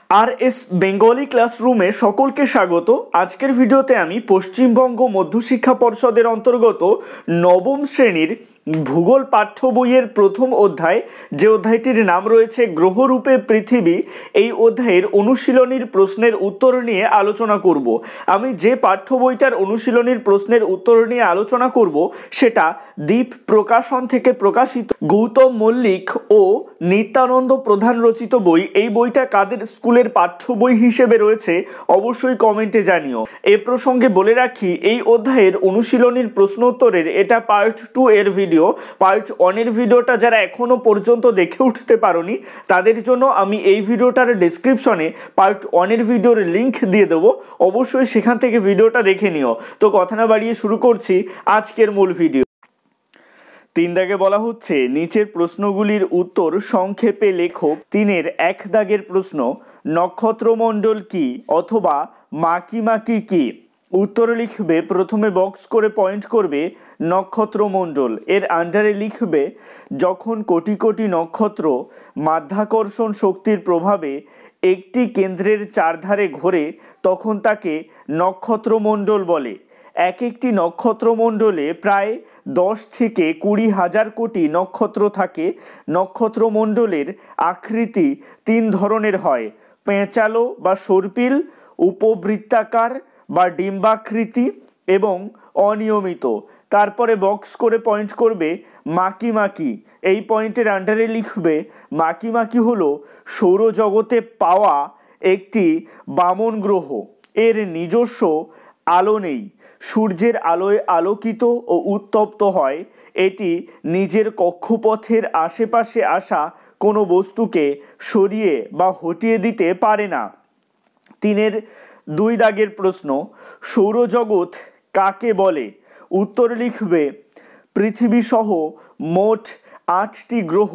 আর S Bengali ক্লাসরুমে সকলকে স্বাগত। আজকের ভিডিওতে আমি পশ্চিমবঙ্গ মধ্যশিক্ষা পর্ষদের অন্তর্গত নবম শ্রেণীর ভূগোল পাঠ্য বইয়ের প্রথম অধ্যায়, যে অধ্যায়টির নাম রয়েছে গ্রহরূপে পৃথিবী, এই অধ্যায়ের অনুশীলনীর প্রশ্নের উত্তর নিয়ে আলোচনা করব। আমি যে পাঠ্য বইটার অনুশীলনীর প্রশ্নের উত্তর নিয়ে আলোচনা করব সেটা দ্বীপ প্রকাশন থেকে প্রকাশিত গৌতম মল্লিক ও নিত্যানন্দ প্রধান রচিত বই। এই বইটা কাদের স্কুলের পাঠ্য বই হিসেবে রয়েছে অবশ্যই কমেন্টে জানিও। এ প্রসঙ্গে বলে রাখি, এই অধ্যায়ের অনুশীলনীর প্রশ্ন উত্তরের এটা পার্ট 2 এর ভিডিও। পার্ট 1 এর ভিডিওটা যারা এখনো পর্যন্ত দেখে উঠতে পারোনি তাদের জন্য আমি এই ভিডিওটার ডেসক্রিপশনে পার্ট 1 এর ভিডিওর লিংক দিয়ে দেবো, অবশ্যই সেখান থেকে ভিডিওটা দেখে নিও। তো কথা না বাড়িয়ে শুরু করছি আজকের মূল ভিডিও। 3 দাগে বলা হচ্ছে নিচের প্রশ্নগুলির উত্তর সংক্ষেপে লেখো। 3-এর 1 দাগের প্রশ্ন, নক্ষত্রমণ্ডল কি অথবা মাকি মাকি কি? উত্তর লিখবে, প্রথমে বক্স করে পয়েন্ট করবে নক্ষত্রমণ্ডল। এর আন্ডারে লিখবে, যখন কোটি কোটি নক্ষত্র মাধ্যাকর্ষণ শক্তির প্রভাবে একটি কেন্দ্রের চারধারে ঘোরে তখন তাকে নক্ষত্রমণ্ডল বলে। এক একটি নক্ষত্রমণ্ডলে প্রায় 10 থেকে 20,000 কোটি নক্ষত্র থাকে। নক্ষত্রমণ্ডলের আকৃতি 3 ধরনের হয়: পেঁচালো বা সর্পিল, উপবৃত্তাকার বা ডিম্বাকৃতি এবং অনিয়মিত। তারপরে বক্স করে পয়েন্ট করবে মাকি মাকি। এই পয়েন্টের আন্ডারে লিখবে, মাকি মাকি হলো সৌরজগতে পাওয়া একটি বামন গ্রহ। এর নিজস্ব আলো নেই, সূর্যের আলোয় আলোকিত ও উত্তপ্ত হয়। এটি নিজের কক্ষপথের আশেপাশে আসা কোনো বস্তুকে সরিয়ে বা হটিয়ে দিতে পারে না। 3-এর 2 দাগের প্রশ্ন, সৌরজগৎ কাকে বলে? উত্তর লিখবে, পৃথিবী সহ মোট 8টি গ্রহ,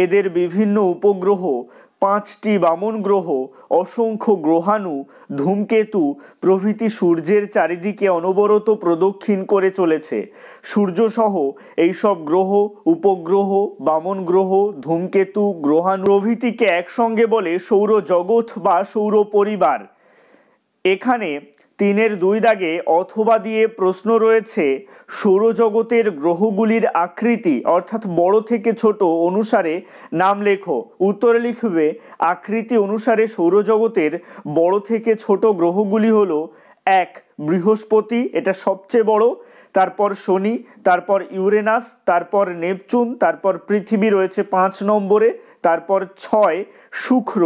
এদের বিভিন্ন উপগ্রহ, 5টি বামন গ্রহ, অসংখ্য গ্রহাণু, ধূমকেতু প্রভৃতি সূর্যের চারিদিকে অনবরত প্রদক্ষিণ করে চলেছে। সূর্যসহ এইসব গ্রহ, উপগ্রহ, বামন গ্রহ, ধূমকেতু, গ্রহাণু প্রভৃতিকে একসঙ্গে বলে সৌরজগৎ বা সৌর পরিবার। এখানে 3-এর 2 দাগে অথবা দিয়ে প্রশ্ন রয়েছে, সৌরজগতের গ্রহগুলির আকৃতি অর্থাৎ বড় থেকে ছোট অনুসারে নাম লেখো। উত্তরে লিখবে, আকৃতি অনুসারে সৌরজগতের বড় থেকে ছোট গ্রহগুলি হলো: 1 বৃহস্পতি, এটা সবচেয়ে বড়, তারপর শনি, তারপর ইউরেনাস, তারপর নেপচুন, তারপর পৃথিবী রয়েছে 5 নম্বরে, তারপর 6 শুক্র,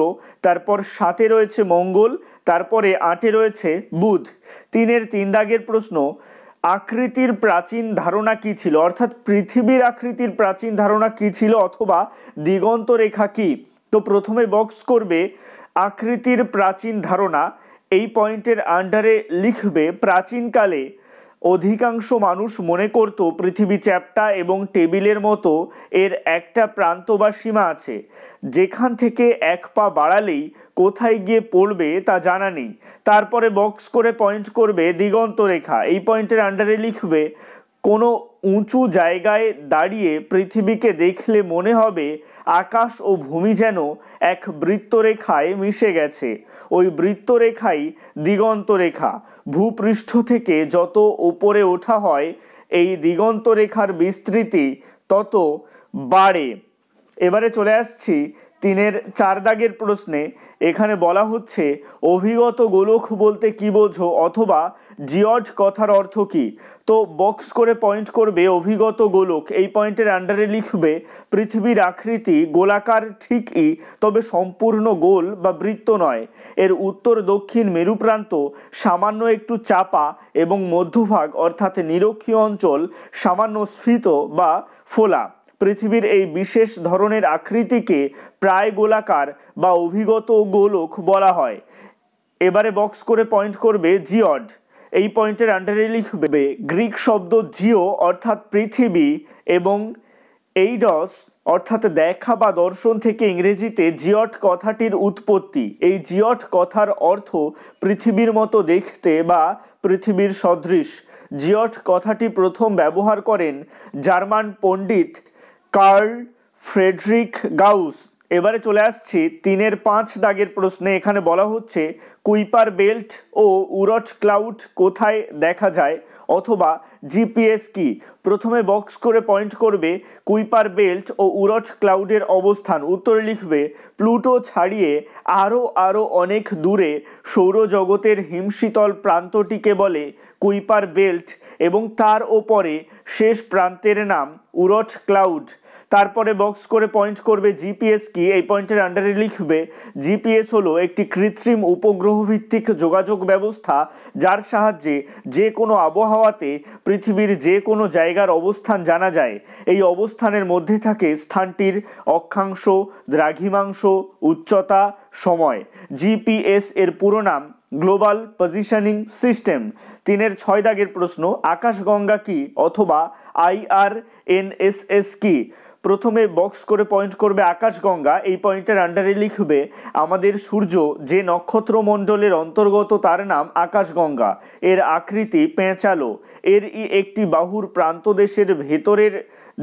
তারপর 7-এ রয়েছে মঙ্গল, তারপরে 8-এ রয়েছে বুধ। 3-এর 3 দাগের প্রশ্ন, আকৃতির প্রাচীন ধারণা কি ছিল? অর্থাৎ পৃথিবীর আকৃতির প্রাচীন ধারণা কি ছিল অথবা দিগন্ত রেখা কি? তো প্রথমে বক্স করবে আকৃতির প্রাচীন ধারণা। এই পয়েন্টের আন্ডারে লিখবে, প্রাচীনকালে অধিকাংশ মানুষ মনে করত পৃথিবী চ্যাপ্টা এবং টেবিলের মতো, এর একটা প্রান্ত বা সীমা আছে, যেখান থেকে 1 পা বাড়ালেই কোথায় গিয়ে পড়বে তা জানা নেই। তারপরে বক্স করে পয়েন্ট করবে দিগন্ত রেখা। এই পয়েন্টের আন্ডারে লিখবে, কোনো উঁচু জায়গায় দাঁড়িয়ে পৃথিবীকে দেখলে মনে হবে আকাশ ও ভূমি যেন এক বৃত্তরেখায় মিশে গেছে। ওই বৃত্তরেখাই দিগন্ত রেখা। ভূপৃষ্ঠ থেকে যত উপরে ওঠা হয় এই দিগন্ত রেখার বিস্তৃতি তত বাড়ে। এবারে চলে আসছি 3-এর 4 দাগের প্রশ্নে। এখানে বলা হচ্ছে, অভিগত গোলক বলতে কি বোঝো অথবা জিওড কথার অর্থ কি? তো বক্স করে পয়েন্ট করবে অভিগত গোলক। এই পয়েন্টের আন্ডারে লিখবে, পৃথিবীর আকৃতি গোলাকার ঠিকই, তবে সম্পূর্ণ গোল বা বৃত্ত নয়। এর উত্তর দক্ষিণ মেরুপ্রান্ত সামান্য একটু চাপা এবং মধ্যভাগ অর্থাৎ নিরক্ষীয় অঞ্চল সামান্য স্ফীত বা ফোলা। পৃথিবীর এই বিশেষ ধরনের আকৃতিকে প্রায় গোলাকার বা অভিগত গোলক বলা হয়। এবারে বক্স করে পয়েন্ট করবে জিওড। এই পয়েন্টের আন্ডারে লিখবে, গ্রিক শব্দ জিও অর্থাৎ পৃথিবী এবং এইডস অর্থাৎ দেখা বা দর্শন থেকে ইংরেজিতে জিওট কথাটির উৎপত্তি। এই জিওট কথার অর্থ পৃথিবীর মতো দেখতে বা পৃথিবীর সদৃশ। জিওট কথাটি প্রথম ব্যবহার করেন জার্মান পণ্ডিত কার্ল ফ্রেডরিক গাউস। এবারে চলে আসছি 3-5 দাগের প্রশ্নে। এখানে বলা হচ্ছে কুইপার বেল্ট ও উরট ক্লাউড কোথায় দেখা যায় অথবা জিপিএস কি। প্রথমে বক্স করে পয়েন্ট করবে কুইপার বেল্ট ও উরট ক্লাউডের অবস্থান। উত্তরে লিখবে প্লুটো ছাড়িয়ে আরও অনেক দূরে সৌরজগতের হিমশীতল প্রান্তটিকে বলে কুইপার বেল্ট এবং তার ওপরে শেষ প্রান্তের নাম উরট ক্লাউড। তারপরে বক্স করে পয়েন্ট করবে জিপিএস কি। এই পয়েন্টের আন্ডারে লিখবে জিপিএস হলো একটি কৃত্রিম উপগ্রহ ভিত্তিক যোগাযোগ ব্যবস্থা যার সাহায্যে যে কোনো আবহাওয়াতে পৃথিবীর যে কোনো জায়গার অবস্থান জানা যায়। এই অবস্থানের মধ্যে থাকে স্থানটির অক্ষাংশ, দ্রাঘিমাংশ, উচ্চতা, সময়। জিপিএস এর পুরো নাম গ্লোবাল পজিশনিং সিস্টেম। 3-6 দাগের প্রশ্ন আকাশগঙ্গা কি অথবা IRNSS কি। প্রথমে বক্স করে পয়েন্ট করবে আকাশগঙ্গা। এই পয়েন্টের আন্ডারে লিখবে আমাদের সূর্য যে নক্ষত্রমণ্ডলের অন্তর্গত তার নাম আকাশগঙ্গা। এর আকৃতি পেঁচালো। এর একটি বাহুর প্রান্তদেশের ভেতরের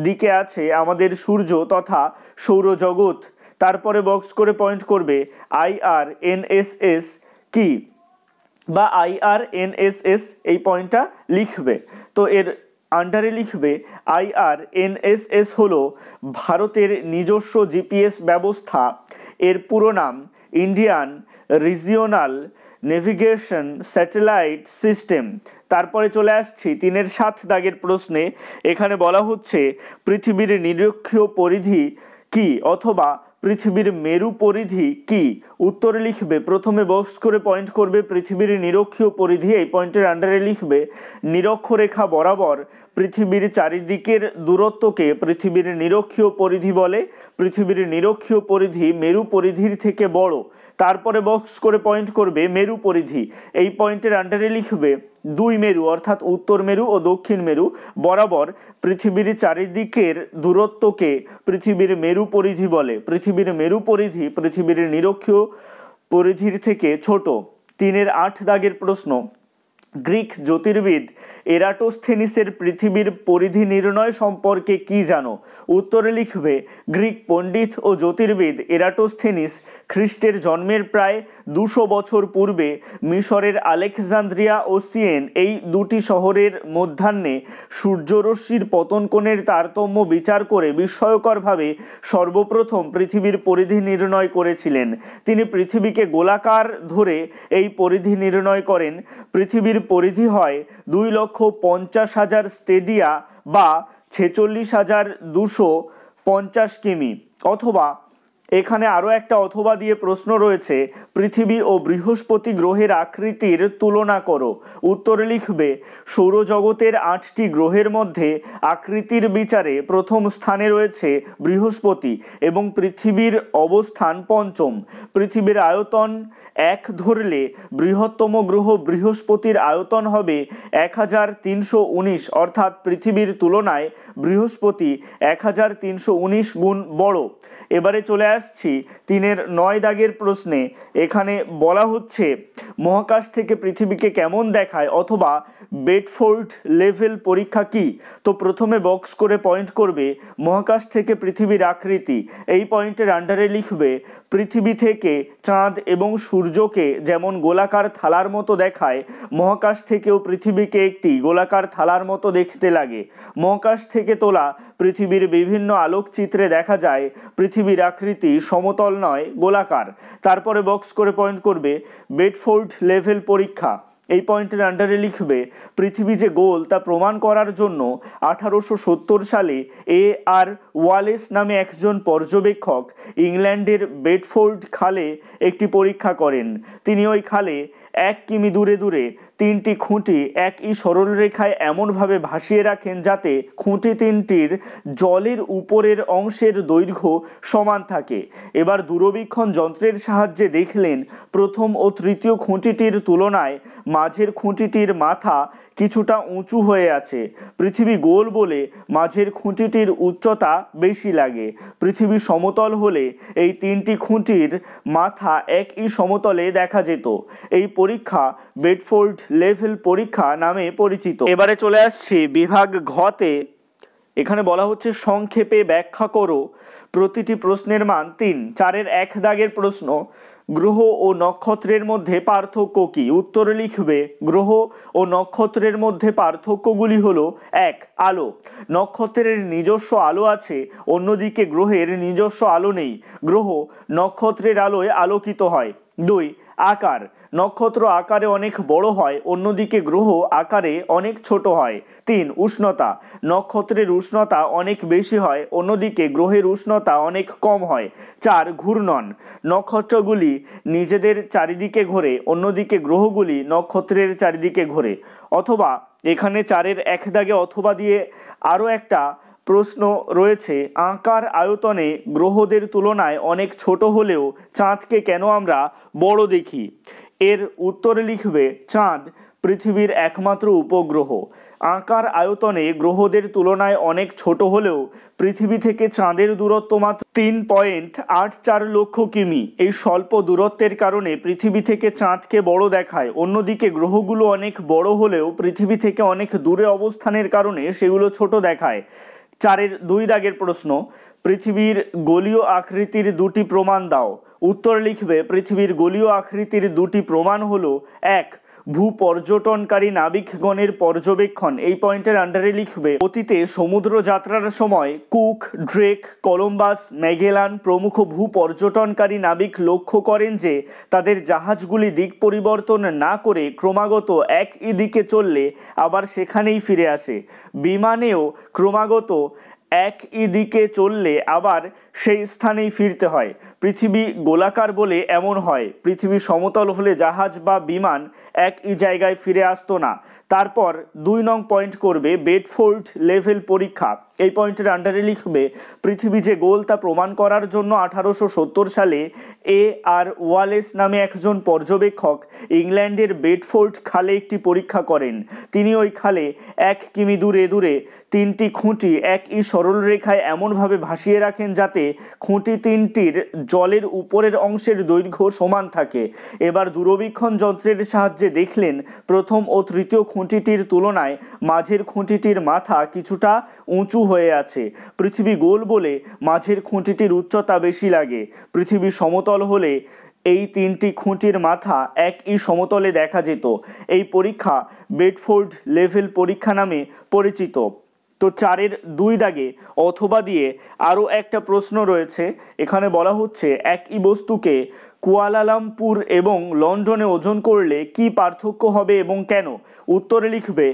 দিকে আছে আমাদের সূর্য তথা সৌরজগৎ। তারপরে বক্স করে পয়েন্ট করবে IRNSS কি বা IRNSS এই পয়েন্টটা লিখবে। তো এর আন্ডারে লিখবে IRNSS হলো ভারতের নিজস্ব জিপিএস ব্যবস্থা। এর পুরো নাম Indian regional navigation satellite system. তারপরে চলে আসছি 3-7 দাগের প্রশ্নে। এখানে বলা হচ্ছে পৃথিবীর নিরক্ষীয় পরিধি কি অথবা পৃথিবীর মেরু পরিধি কি। উত্তরে লিখবে প্রথমে বক্স করে পয়েন্ট করবে পৃথিবীর নিরক্ষীয় পরিধি। এই পয়েন্টের আন্ডারে লিখবে নিরক্ষরেখা বরাবর পৃথিবীর চারিদিকের দূরত্বকে পৃথিবীর নিরক্ষীয় পরিধি বলে। পৃথিবীর নিরক্ষীয় পরিধি মেরু পরিধির থেকে বড়। তারপরে বক্স করে পয়েন্ট করবে মেরু পরিধি। এই পয়েন্টের আন্ডারে লিখবে 2 মেরু অর্থাৎ উত্তর মেরু ও দক্ষিণ মেরু বরাবর পৃথিবীর চারিদিকের দূরত্বকে পৃথিবীর মেরু পরিধি বলে। পৃথিবীর মেরু পরিধি পৃথিবীর নিরক্ষীয় পরিধির থেকে ছোট। 3-8 দাগের প্রশ্ন গ্রিক জ্যোতির্বিদ এরাটোস্থেনিসের পৃথিবীর পরিধি নির্ণয় সম্পর্কে কি জানো। উত্তরে লিখবে গ্রিক পণ্ডিত ও জ্যোতির্বিদ এরাটোস্থেনিস খ্রিস্টের জন্মের প্রায় 200 বছর পূর্বে মিশরের আলেকজান্দ্রিয়া ও সিয়েন এই দুটি শহরের মধ্যাহ্নে সূর্যরশ্মির পতন কোণের তারতম্য বিচার করে বিস্ময়করভাবে সর্বপ্রথম পৃথিবীর পরিধি নির্ণয় করেছিলেন। তিনি পৃথিবীকে গোলাকার ধরে এই পরিধি নির্ণয় করেন। পৃথিবীর পরিধি হয় 2,50,000 স্টেডিয়া বা 46,250 কিমি। অথবা এখানে আরও একটা অথবা দিয়ে প্রশ্ন রয়েছে পৃথিবী ও বৃহস্পতি গ্রহের আকৃতির তুলনা করো। উত্তরে লিখবে সৌরজগতের 8টি গ্রহের মধ্যে আকৃতির বিচারে প্রথম স্থানে রয়েছে বৃহস্পতি এবং পৃথিবীর অবস্থান পঞ্চম। পৃথিবীর আয়তন 1 ধরলে বৃহত্তম গ্রহ বৃহস্পতির আয়তন হবে 1319 অর্থাৎ পৃথিবীর তুলনায় বৃহস্পতি 1319 গুণ বড়। এবারে চলে আসছি 3-9 দাগের প্রশ্নে। এখানে বলা হচ্ছে মহাকাশ থেকে পৃথিবীকে কেমন দেখায় অথবা বেডফোল্ড লেভেল পরীক্ষা কি। তো প্রথমে বক্স করে পয়েন্ট করবে মহাকাশ থেকে পৃথিবীর আকৃতি। এই পয়েন্টের আন্ডারে লিখবে পৃথিবী থেকে চাঁদ এবং সূর্যকে যেমন গোলাকার থালার মতো দেখায় মহাকাশ থেকেও পৃথিবীকে একটি গোলাকার থালার মতো দেখতে লাগে। মহাকাশ থেকে তোলা পৃথিবীর বিভিন্ন আলোকচিত্রে দেখা যায় পৃথিবীর আকৃতি সমতল নয় গোলাকার। তারপরে বক্স করে পয়েন্ট করবে বেডফোল্ড লেভেল পরীক্ষা। এই পয়েন্টের আন্ডারে লিখবে পৃথিবী যে গোল তা প্রমাণ করার জন্য 1870 সালে A.R. ওয়ালেস নামে একজন পর্যবেক্ষক ইংল্যান্ডের বেডফোল্ড খালে একটি পরীক্ষা করেন। তিনি ওই খালে 1 কিমি দূরে দূরে 3টি খুঁটি একই সরলরেখায় এমনভাবে ভাসিয়ে রাখেন যাতে খুঁটি 3টির জলের উপরের অংশের দৈর্ঘ্য সমান থাকে। এবার দূরবীক্ষণ যন্ত্রের সাহায্যে দেখলেন প্রথম ও তৃতীয় খুঁটিটির তুলনায় মাঝের খুঁটিটির মাথা কিছুটা উঁচু হয়ে আছে। পৃথিবী গোল বলে মাঝের খুঁটিটির উচ্চতা বেশি লাগে। পৃথিবী সমতল হলে এই 3টি খুঁটির মাথা একই সমতলে দেখা যেত। এই পরীক্ষা বেডফোল্ড লেভেল পরীক্ষা নামে পরিচিত। এবারে চলে আসছি বিভাগ ঘতে এখানে বলা হচ্ছে সংক্ষেপে ব্যাখ্যা করো প্রতিটি প্রশ্নের মান ৩। ৪-এর ১ দাগের প্রশ্ন, গ্রহ ও নক্ষত্রের মধ্যে পার্থক্য কি? উত্তরে লিখবে গ্রহ ও নক্ষত্রের মধ্যে পার্থক্যগুলি হলো: ১. আলো। নক্ষত্রের নিজস্ব আলো আছে, অন্যদিকে গ্রহের নিজস্ব আলো নেই। গ্রহ নক্ষত্রের আলোয় আলোকিত হয়। ২. আকার। নক্ষত্র আকারে অনেক বড় হয়, অন্যদিকে গ্রহ আকারে অনেক ছোট হয়। ৩. উষ্ণতা। নক্ষত্রের উষ্ণতা অনেক বেশি হয়, অন্যদিকে গ্রহের উষ্ণতা অনেক কম হয়। ৪. ঘূর্ণন। নক্ষত্রগুলি নিজেদের চারিদিকে ঘোরে, অন্যদিকে গ্রহগুলি নক্ষত্রের চারিদিকে ঘোরে। অথবা এখানে ৪-এর ১ দাগে অথবা দিয়ে আরও একটা প্রশ্ন রয়েছে, আকার আয়তনে গ্রহদের তুলনায় অনেক ছোট হলেও চাঁদকে কেন আমরা বড় দেখি? এর উত্তরে লিখবে চাঁদ পৃথিবীর একমাত্র উপগ্রহ। আকার আয়তনে গ্রহদের তুলনায় অনেক ছোট হলেও পৃথিবী থেকে চাঁদের দূরত্ব মাত্র ৩.৮৪ লক্ষ কিমি। এই স্বল্প দূরত্বের কারণে পৃথিবী থেকে চাঁদকে বড় দেখায়। অন্যদিকে গ্রহগুলো অনেক বড় হলেও পৃথিবী থেকে অনেক দূরে অবস্থানের কারণে সেগুলো ছোট দেখায়। ৪-এর ২ দাগের প্রশ্ন, পৃথিবীর গোলীয় আকৃতির দুটি প্রমাণ দাও। উত্তর লিখবে পৃথিবীর গোলীয় আকৃতির দুটি প্রমাণ হলো: ১. ভূপর্যটনকারী নাবিকগণের পর্যবেক্ষণ। এই পয়েন্টের আন্ডারে লিখবে অতীতে সমুদ্র যাত্রার সময় কুক, ড্রেক, কলম্বাস, ম্যাগেলান প্রমুখ ভূপর্যটনকারী নাবিক লক্ষ্য করেন যে তাদের জাহাজগুলি দিক পরিবর্তন না করে ক্রমাগত একই দিকে চললে আবার সেখানেই ফিরে আসে। বিমানেও ক্রমাগত একই দিকে চললে আবার সেই স্থানেই ফিরতে হয়। পৃথিবী গোলাকার বলে এমন হয়। পৃথিবী সমতল হলে জাহাজ বা বিমান একই জায়গায় ফিরে আসতো না। তারপর ২ নং পয়েন্ট করবে বেডফোর্ড লেভেল পরীক্ষা। এই পয়েন্টের আন্ডারে লিখবে পৃথিবী যে গোল তা প্রমাণ করার জন্য 1870 সালে A.R. ওয়ালেস নামে একজন পর্যবেক্ষক ইংল্যান্ডের বেডফোর্ড খালে একটি পরীক্ষা করেন। তিনি ওই খালে 1 কিমি দূরে দূরে 3টি খুঁটি একই সরল রেখায় এমনভাবে ভাসিয়ে রাখেন যাতে খুঁটি 3টির জলের উপরের অংশের দৈর্ঘ্য সমান থাকে। এবার দূরবীক্ষণ যন্ত্রের সাহায্যে দেখলেন প্রথম ও তৃতীয় খুঁটিটির তুলনায় মাঝের খুঁটিটির মাথা কিছুটা উঁচু হয়ে আছে। পৃথিবী গোল বলে মাঝের খুঁটিটির উচ্চতা বেশি লাগে। পৃথিবী সমতল হলে এই 3টি খুঁটির মাথা একই সমতলে দেখা যেত। এই পরীক্ষা বেডফোর্ড লেভেল পরীক্ষা নামে পরিচিত। তো ৪-এর ২ দাগে অথবা দিয়ে আরও একটা প্রশ্ন রয়েছে। এখানে বলা হচ্ছে একই বস্তুকে কুয়ালালামপুর এবং লন্ডনে ওজন করলে কি পার্থক্য হবে এবং কেন? উত্তরে লিখবে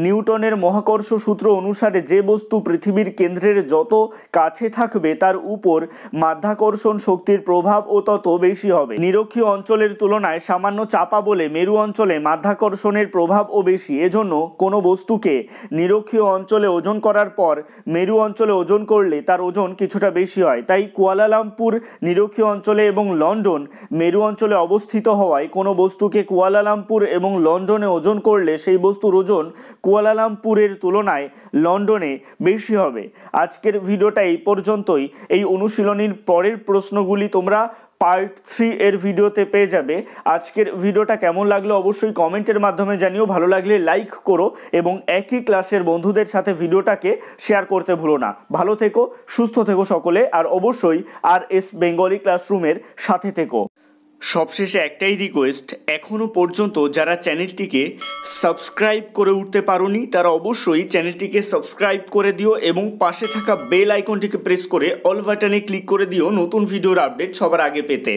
নিউটনের মহাকর্ষ সূত্র অনুসারে যে বস্তু পৃথিবীর কেন্দ্রের যত কাছে থাকবে তার উপর মাধ্যাকর্ষণ শক্তির প্রভাব ও তত বেশি হবে। নিরক্ষীয় অঞ্চলের তুলনায় সামান্য চাপা বলে মেরু অঞ্চলে মাধ্যাকর্ষণের প্রভাবও বেশি। এজন্য কোনো বস্তুকে নিরক্ষীয় অঞ্চলে ওজন করার পর মেরু অঞ্চলে ওজন করলে তার ওজন কিছুটা বেশি হয়। তাই কুয়ালালামপুর নিরক্ষীয় অঞ্চলে এবং লন্ডন মেরু অঞ্চলে অবস্থিত হওয়ায় কোনো বস্তুকে কুয়ালালামপুর এবং লন্ডনে ওজন করলে সেই বস্তুর ওজন কুয়ালালামপুরের তুলনায় লন্ডনে বেশি হবে। আজকের ভিডিওটা এই পর্যন্তই। এই অনুশীলনীর পরের প্রশ্নগুলি তোমরা পার্ট 3 এর ভিডিওতে পেয়ে যাবে। আজকের ভিডিওটা কেমন লাগলো অবশ্যই কমেন্টের মাধ্যমে জানিও। ভালো লাগলে লাইক করো এবং একই ক্লাসের বন্ধুদের সাথে ভিডিওটাকে শেয়ার করতে ভুলো না। ভালো থেকো, সুস্থ থেকো সকলে, আর অবশ্যই RS বেঙ্গলি ক্লাসরুমের সাথে থেকো। সবশেষে একটাই রিকোয়েস্ট, এখনও পর্যন্ত যারা চ্যানেলটিকে সাবস্ক্রাইব করে উঠতে পারোনি তারা অবশ্যই চ্যানেলটিকে সাবস্ক্রাইব করে দিও এবং পাশে থাকা বেল আইকনটিকে প্রেস করে অল বাটনে ক্লিক করে দিও নতুন ভিডিওর আপডেট সবার আগে পেতে।